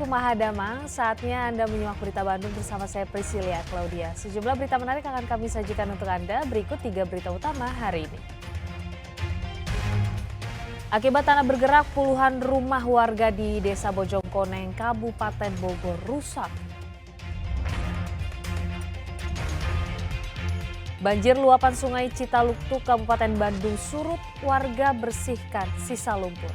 Assalamualaikum Mahadamang, saatnya Anda menyimak berita Bandung bersama saya Priscilia Claudia. Sejumlah berita menarik akan kami sajikan untuk Anda, berikut 3 berita utama hari ini. Akibat tanah bergerak, puluhan rumah warga di Desa Bojongkoneng, Kabupaten Bogor rusak. Banjir luapan sungai Citaluktuk, Kabupaten Bandung surut, warga bersihkan sisa lumpur.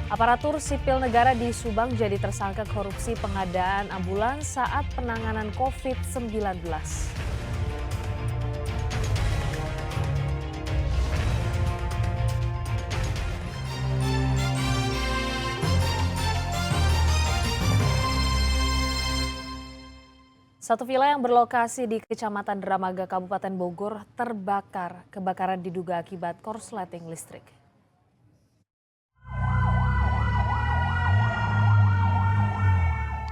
Aparatur sipil negara di Subang jadi tersangka korupsi pengadaan ambulans saat penanganan COVID-19. Satu villa yang berlokasi di Kecamatan Dramaga, Kabupaten Bogor terbakar. Kebakaran diduga akibat korsleting listrik.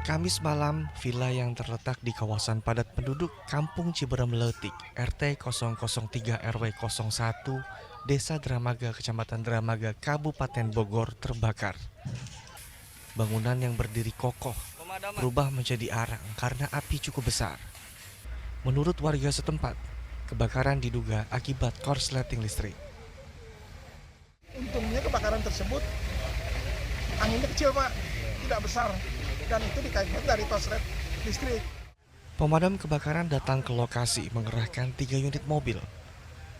Kamis malam, villa yang terletak di kawasan padat penduduk Kampung Ciberem Letik, RT 003 RW 01, Desa Dramaga, Kecamatan Dramaga, Kabupaten Bogor terbakar. Bangunan yang berdiri kokoh berubah menjadi arang karena api cukup besar. Menurut warga setempat, kebakaran diduga akibat korsleting listrik. Untungnya kebakaran tersebut anginnya kecil Pak, tidak besar. Dan itu dikaitkan dari korslet listrik. Pemadam kebakaran datang ke lokasi mengerahkan 3 unit mobil.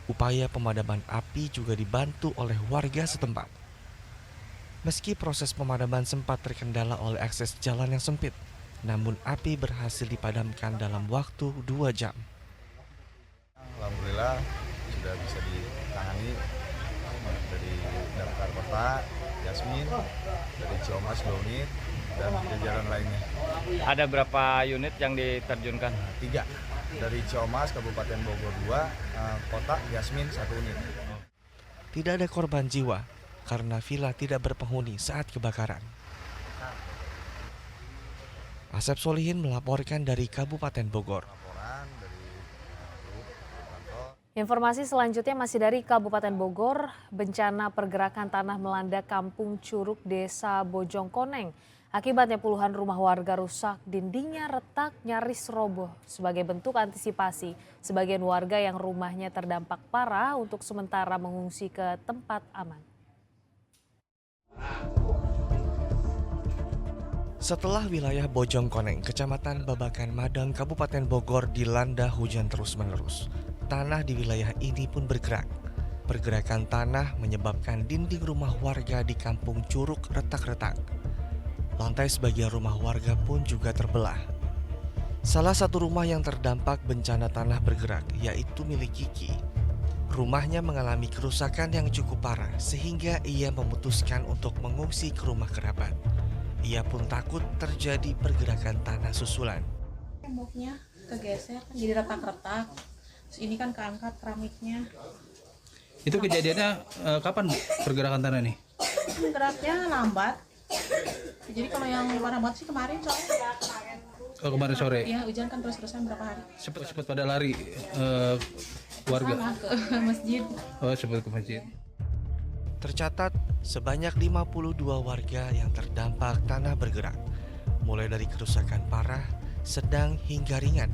Upaya pemadaman api juga dibantu oleh warga setempat. Meski proses pemadaman sempat terkendala oleh akses jalan yang sempit, namun api berhasil dipadamkan dalam waktu 2 jam. Alhamdulillah sudah bisa ditangani dari Damkar Kota, Yasmin, dari Ciomas 2 unit, dan jajaran lainnya. Ada berapa unit yang diterjunkan? 3 dari Ciomas, Kabupaten Bogor 2, Kota, Yasmin 1 unit. Tidak ada korban jiwa karena villa tidak berpenghuni saat kebakaran. Asep Solihin melaporkan dari Kabupaten Bogor. Informasi selanjutnya masih dari Kabupaten Bogor, bencana pergerakan tanah melanda Kampung Curug Desa Bojongkoneng. Akibatnya puluhan rumah warga rusak, dindingnya retak nyaris roboh. Sebagai bentuk antisipasi, sebagian warga yang rumahnya terdampak parah untuk sementara mengungsi ke tempat aman. Setelah wilayah Bojongkoneng, Kecamatan Babakan Madang, Kabupaten Bogor dilanda hujan terus-menerus, tanah di wilayah ini pun bergerak. Pergerakan tanah menyebabkan dinding rumah warga di Kampung Curug retak-retak. Lantai sebagian rumah warga pun juga terbelah. Salah satu rumah yang terdampak bencana tanah bergerak yaitu milik Kiki. Rumahnya mengalami kerusakan yang cukup parah sehingga ia memutuskan untuk mengungsi ke rumah kerabat. Ia pun takut terjadi pergerakan tanah susulan. Temboknya kegeser kan jadi retak-retak. Terus ini kan keangkat keramiknya. Itu kejadiannya kapan pergerakan tanah nih? Geraknya lambat. Jadi kalau yang parah banget sih kemarin soalnya. Oh, kemarin sore? Iya, hujan kan terus-terusan berapa hari. Cepat pada lari warga? Sama ke masjid. Oh, cepat ke masjid. Tercatat sebanyak 52 warga yang terdampak tanah bergerak, mulai dari kerusakan parah, sedang hingga ringan.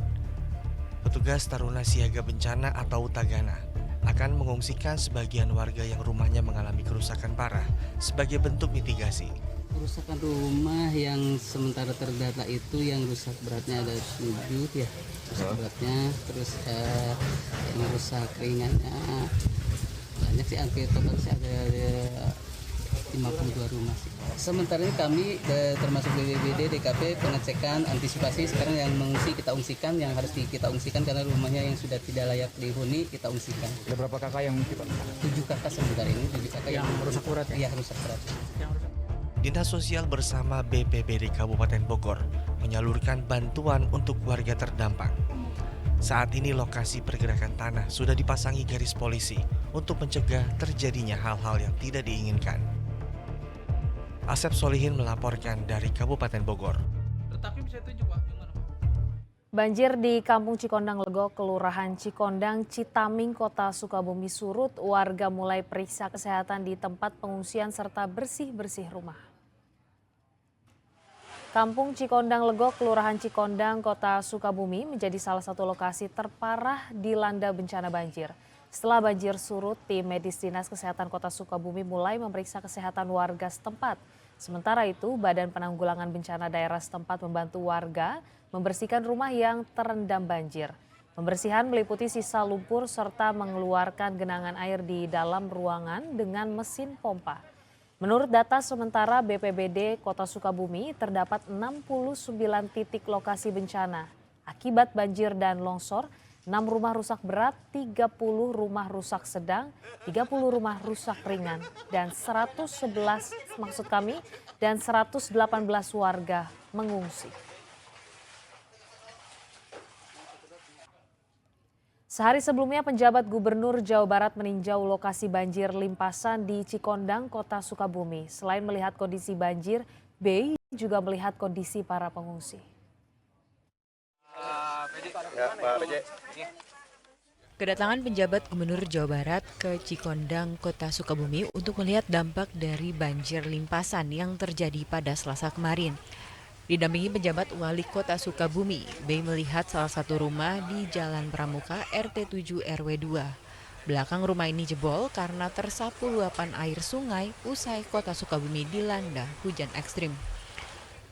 Petugas Taruna Siaga Bencana atau Tagana akan mengungsikan sebagian warga yang rumahnya mengalami kerusakan parah sebagai bentuk mitigasi. Kerusakan rumah yang sementara terdata itu yang rusak beratnya ada 7 ya, rusak beratnya, terus yang rusak ringannya banyak sih, angka total sih ada 52 rumah sih. Sementara ini kami termasuk BPBD, DKP pengecekan antisipasi sekarang yang mengungsi kita ungsikan, yang harus kita ungsikan karena rumahnya yang sudah tidak layak dihuni kita ungsikan. Ada berapa kakak yang mungkin? 7 kakak sementara ini, 7 kakak yang rusak berat ya? Iya, rusak berat. Dinas Sosial bersama BPBD Kabupaten Bogor menyalurkan bantuan untuk warga terdampak. Saat ini lokasi pergerakan tanah sudah dipasangi garis polisi untuk mencegah terjadinya hal-hal yang tidak diinginkan. Asep Solihin melaporkan dari Kabupaten Bogor. Letaknya bisa tunjuk Pak, yang mana Pak? Banjir di Kampung Cikondang Lego, Kelurahan Cikondang, Citaming, Kota Sukabumi surut. Warga mulai periksa kesehatan di tempat pengungsian serta bersih-bersih rumah. Kampung Cikondang Lego, Kelurahan Cikondang, Kota Sukabumi menjadi salah satu lokasi terparah dilanda bencana banjir. Setelah banjir surut, tim medis Dinas Kesehatan Kota Sukabumi mulai memeriksa kesehatan warga setempat. Sementara itu, Badan Penanggulangan Bencana Daerah setempat membantu warga membersihkan rumah yang terendam banjir. Pembersihan meliputi sisa lumpur serta mengeluarkan genangan air di dalam ruangan dengan mesin pompa. Menurut data sementara BPBD Kota Sukabumi, terdapat 69 titik lokasi bencana. Akibat banjir dan longsor, 6 rumah rusak berat, 30 rumah rusak sedang, 30 rumah rusak ringan, dan 111 warga mengungsi. Sehari sebelumnya, penjabat Gubernur Jawa Barat meninjau lokasi banjir limpasan di Cikondang, Kota Sukabumi. Selain melihat kondisi banjir, B juga melihat kondisi para pengungsi. Kedatangan penjabat Gubernur Jawa Barat ke Cikondang, Kota Sukabumi untuk melihat dampak dari banjir limpasan yang terjadi pada Selasa kemarin. Didampingi penjabat Wali Kota Sukabumi, B melihat salah satu rumah di Jalan Pramuka RT 7 RW 2. Belakang rumah ini jebol karena tersapu luapan air sungai usai Kota Sukabumi dilanda hujan ekstrim.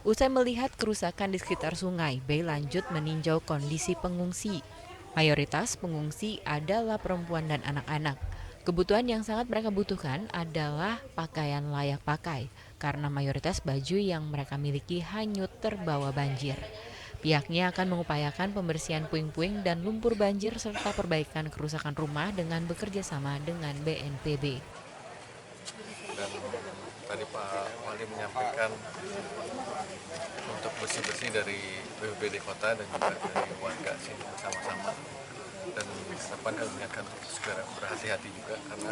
Usai melihat kerusakan di sekitar sungai, B lanjut meninjau kondisi pengungsi. Mayoritas pengungsi adalah perempuan dan anak-anak. Kebutuhan yang sangat mereka butuhkan adalah pakaian layak pakai, karena mayoritas baju yang mereka miliki hanyut terbawa banjir. Pihaknya akan mengupayakan pembersihan puing-puing dan lumpur banjir serta perbaikan kerusakan rumah dengan bekerja sama dengan BNPB. Dan tadi Pak Wali menyampaikan untuk bersih-bersih dari BPBD Kota dan juga dari warga sini bersama-sama. Dan harapan kami mengingatkan untuk segera berhati-hati juga karena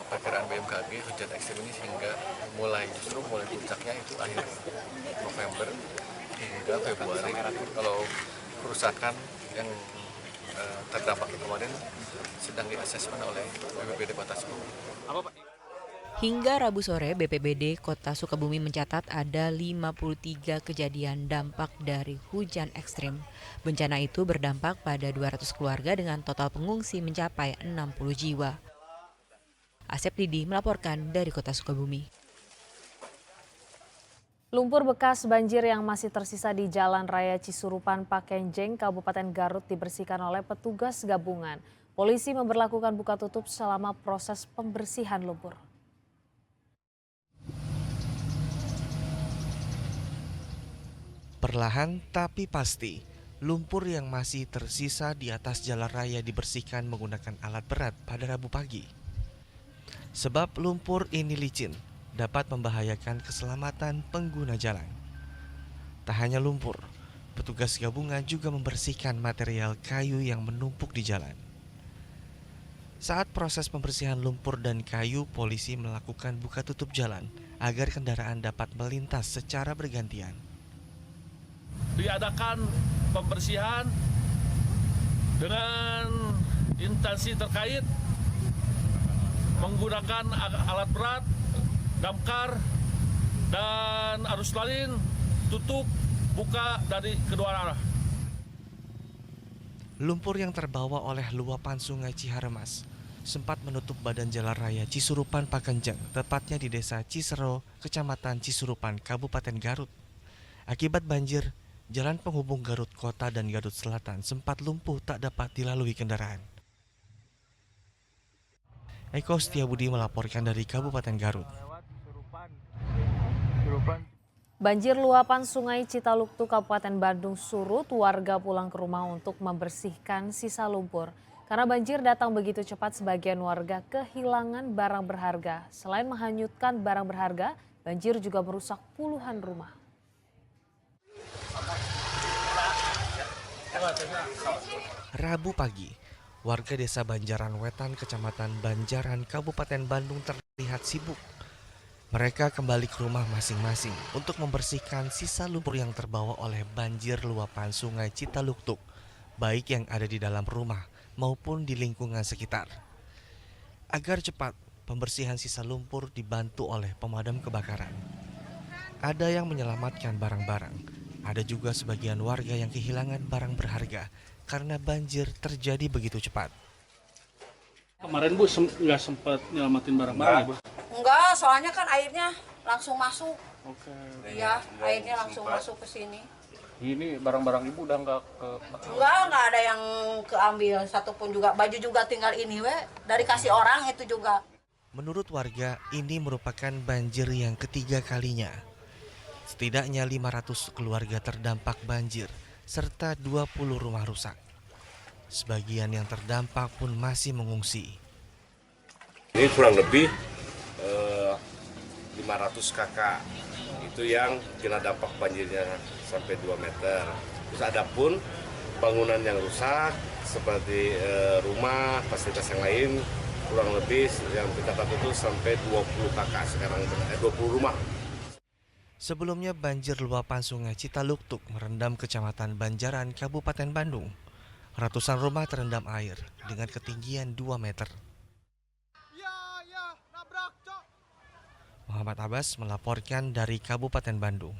perkiraan BMKG hujan ekstrim ini sehingga mulai puncaknya itu akhir November hingga Februari. Kalau kerusakan yang terdampak kemarin sedang diasesmen oleh BPBD Kota Sukabumi. Hingga Rabu sore, BPBD Kota Sukabumi mencatat ada 53 kejadian dampak dari hujan ekstrim. Bencana itu berdampak pada 200 keluarga dengan total pengungsi mencapai 60 jiwa. Asep Didi melaporkan dari Kota Sukabumi. Lumpur bekas banjir yang masih tersisa di Jalan Raya Cisurupan, Pakenjeng, Kabupaten Garut dibersihkan oleh petugas gabungan. Polisi memberlakukan buka tutup selama proses pembersihan lumpur. Perlahan tapi pasti, lumpur yang masih tersisa di atas jalan raya dibersihkan menggunakan alat berat pada Rabu pagi. Sebab lumpur ini licin, dapat membahayakan keselamatan pengguna jalan. Tak hanya lumpur, petugas gabungan juga membersihkan material kayu yang menumpuk di jalan. Saat proses pembersihan lumpur dan kayu, polisi melakukan buka tutup jalan agar kendaraan dapat melintas secara bergantian. Diadakan pembersihan dengan instansi terkait menggunakan alat berat, damkar, dan arus lalin, tutup, buka dari kedua arah. Lumpur yang terbawa oleh luapan sungai Ciharemas sempat menutup badan jalan raya Cisurupan Pakenjeng, tepatnya di desa Cisero, Kecamatan Cisurupan, Kabupaten Garut. Akibat banjir, jalan penghubung Garut Kota dan Garut Selatan sempat lumpuh tak dapat dilalui kendaraan. Eko Setiabudi melaporkan dari Kabupaten Garut. Banjir luapan Sungai Citaluktu, Kabupaten Bandung surut, warga pulang ke rumah untuk membersihkan sisa lumpur. Karena banjir datang begitu cepat, sebagian warga kehilangan barang berharga. Selain menghanyutkan barang berharga, banjir juga merusak puluhan rumah. Rabu pagi, warga desa Banjaran Wetan, Kecamatan Banjaran, Kabupaten Bandung terlihat sibuk. Mereka kembali ke rumah masing-masing untuk membersihkan sisa lumpur yang terbawa oleh banjir luapan sungai Citaluktuk, baik yang ada di dalam rumah maupun di lingkungan sekitar. Agar cepat, pembersihan sisa lumpur dibantu oleh pemadam kebakaran. Ada yang menyelamatkan barang-barang, ada juga sebagian warga yang kehilangan barang berharga karena banjir terjadi begitu cepat. Kemarin Bu nggak sempat nyelamatin barang-barang ya Bu? Enggak, soalnya kan airnya langsung masuk. Oke. Iya, airnya langsung masuk ke sini. Ini barang-barang Ibu udah nggak ke... Enggak ada yang keambil satupun juga. Baju juga tinggal ini dari kasih orang itu juga. Menurut warga, ini merupakan banjir yang ketiga kalinya. Setidaknya 500 keluarga terdampak banjir, serta 20 rumah rusak. Sebagian yang terdampak pun masih mengungsi. Ini kurang lebih 500 kakak itu yang kena dampak banjirnya sampai 2 meter. Terus ada pun bangunan yang rusak seperti rumah, fasilitas yang lain kurang lebih yang kita tahu itu sampai 20 kakak sekarang, 20 rumah. Sebelumnya banjir luapan sungai Citaluktuk merendam Kecamatan Banjaran, Kabupaten Bandung. Ratusan rumah terendam air dengan ketinggian 2 meter. Muhammad Abbas melaporkan dari Kabupaten Bandung.